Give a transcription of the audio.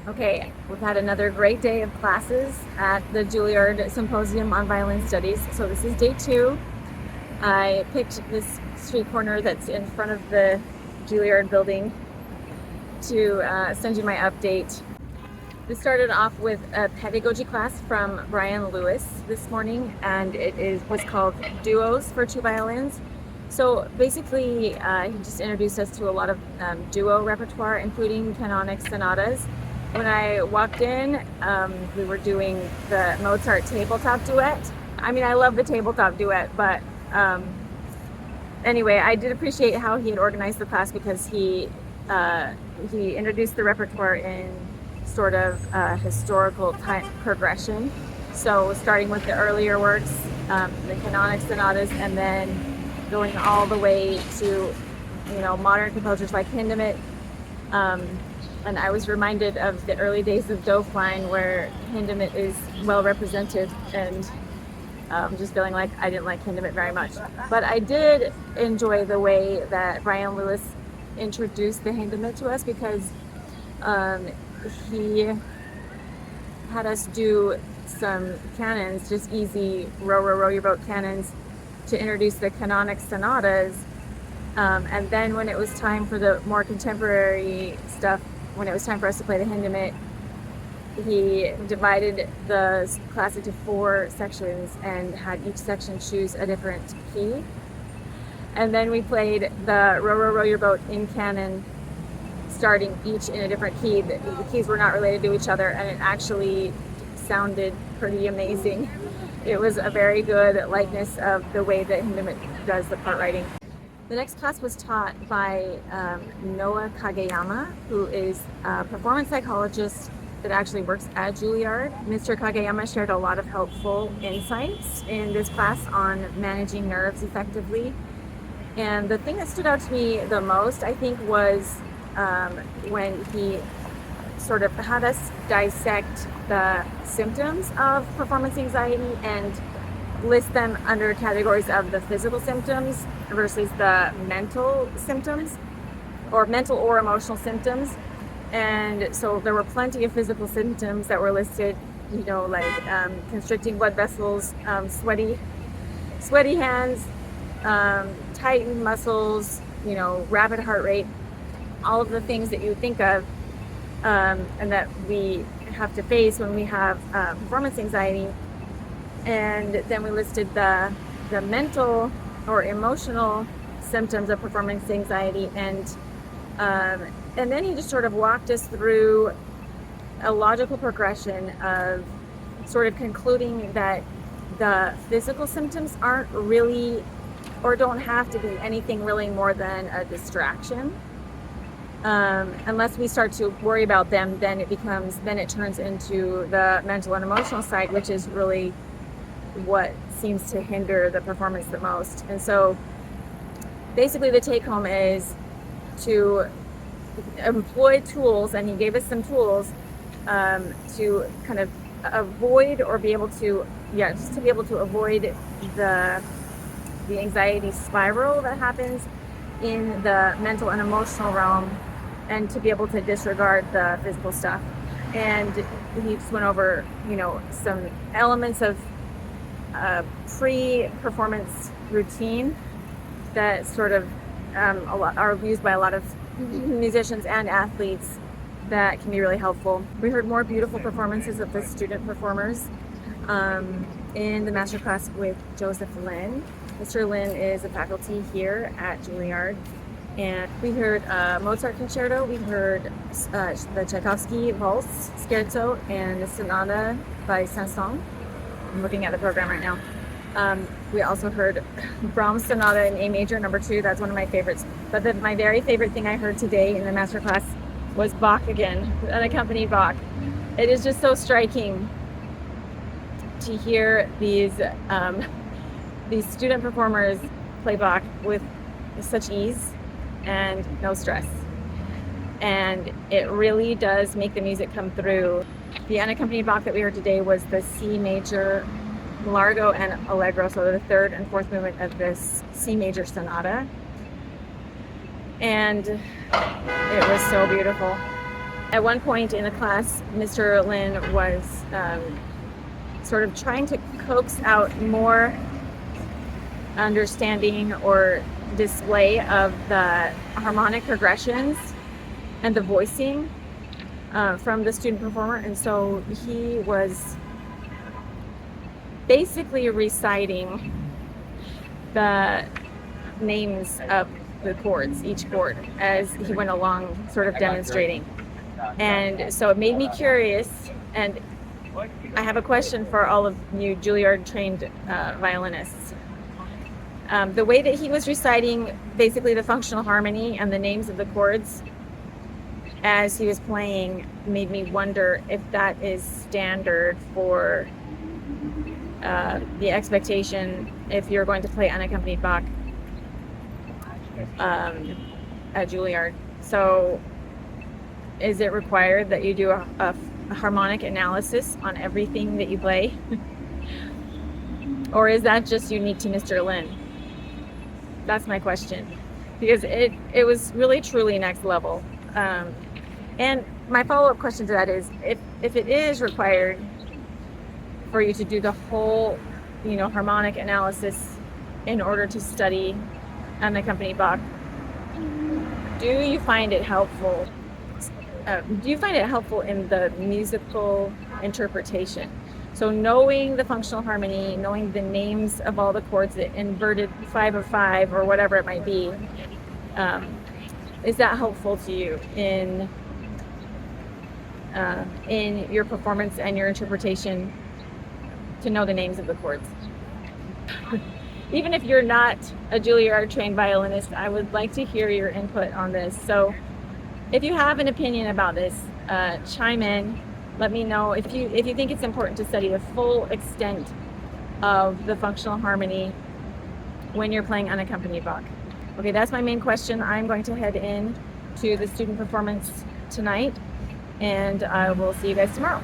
Okay, we've had another great day of classes at the Juilliard Symposium on Violin Studies. So this is day 2. I picked this street corner that's in front of the Juilliard building to send you my update. This started off with a pedagogy class from Brian Lewis this morning, and was called Duos for 2 Violins. So basically, he just introduced us to a lot of duo repertoire, including canonic sonatas. When I walked in, we were doing the Mozart tabletop duet. I mean, I love the tabletop duet, but anyway, I did appreciate how he had organized the class because he introduced the repertoire in sort of historical time progression. So starting with the earlier works, the canonic sonatas, and then going all the way to, modern composers like Hindemith. And I was reminded of the early days of Dofline, where Hindemith is well represented, and just feeling like I didn't like Hindemith very much. But I did enjoy the way that Brian Lewis introduced the Hindemith to us, because he had us do some canons, just easy row, row, row your boat canons, to introduce the canonic sonatas. And then when it was time for the more contemporary stuff, when it was time for us to play the Hindemith, he divided the class into 4 sections and had each section choose a different key. And then we played the Row, Row, Row Your Boat in canon, starting each in a different key. The keys were not related to each other, and it actually sounded pretty amazing. It was a very good likeness of the way that Hindemith does the part writing. The next class was taught by Noah Kageyama, who is a performance psychologist that actually works at Juilliard. Mr. Kageyama shared a lot of helpful insights in this class on managing nerves effectively. And the thing that stood out to me the most, I think, was when he sort of had us dissect the symptoms of performance anxiety and list them under categories of the physical symptoms versus the mental symptoms, or mental or emotional symptoms. And so there were plenty of physical symptoms that were listed, like constricting blood vessels, sweaty hands, tightened muscles, rapid heart rate, all of the things that you think of and that we have to face when we have performance anxiety. And then we listed the mental or emotional symptoms of performance anxiety, and then he just sort of walked us through a logical progression of sort of concluding that the physical symptoms aren't really, or don't have to be, anything really more than a distraction. Unless we start to worry about them, then it turns into the mental and emotional side, which is really what seems to hinder the performance the most. And so basically the take home is to employ tools, and he gave us some tools to kind of avoid, or be able to, just to be able to avoid the anxiety spiral that happens in the mental and emotional realm, and to be able to disregard the physical stuff. And he just went over, some elements of pre-performance routine that sort of are used by a lot of musicians and athletes that can be really helpful. We heard more beautiful performances of the student performers in the masterclass with Joseph Lin. Mr. Lin is a faculty here at Juilliard. And we heard Mozart concerto, we heard the Tchaikovsky Waltz, Scherzo, and the Sonata by Saint-Saëns. I'm looking at the program right now. We also heard Brahms Sonata in A major, number 2. That's one of my favorites. But my very favorite thing I heard today in the masterclass was Bach again, unaccompanied Bach. It is just so striking to hear these student performers play Bach with such ease and no stress. And it really does make the music come through. The unaccompanied Bach that we heard today was the C major Largo and Allegro, so the 3rd and 4th movement of this C major sonata. And it was so beautiful. At one point in the class, Mr. Lin was sort of trying to coax out more understanding or display of the harmonic progressions and the voicing from the student performer. And so he was basically reciting the names of the chords, each chord, as he went along, sort of demonstrating. And so it made me curious, and I have a question for all of you Juilliard trained violinists. The way that he was reciting basically the functional harmony and the names of the chords as he was playing made me wonder if that is standard for the expectation if you're going to play unaccompanied Bach at Juilliard. So is it required that you do a harmonic analysis on everything that you play? Or is that just unique to Mr. Lin? That's my question, because it was really truly next level. And my follow-up question to that is, if it is required for you to do the whole, harmonic analysis in order to study unaccompanied Bach, do you find it helpful? Do you find it helpful in the musical interpretation? So knowing the functional harmony, knowing the names of all the chords, the inverted 5 of 5 or whatever it might be, is that helpful to you in your performance and your interpretation, to know the names of the chords? Even if you're not a Juilliard trained violinist, I would like to hear your input on this. So if you have an opinion about this, chime in. Let me know if you think it's important to study the full extent of the functional harmony when you're playing unaccompanied Bach. Okay, that's my main question. I'm going to head in to the student performance tonight, and I will see you guys tomorrow.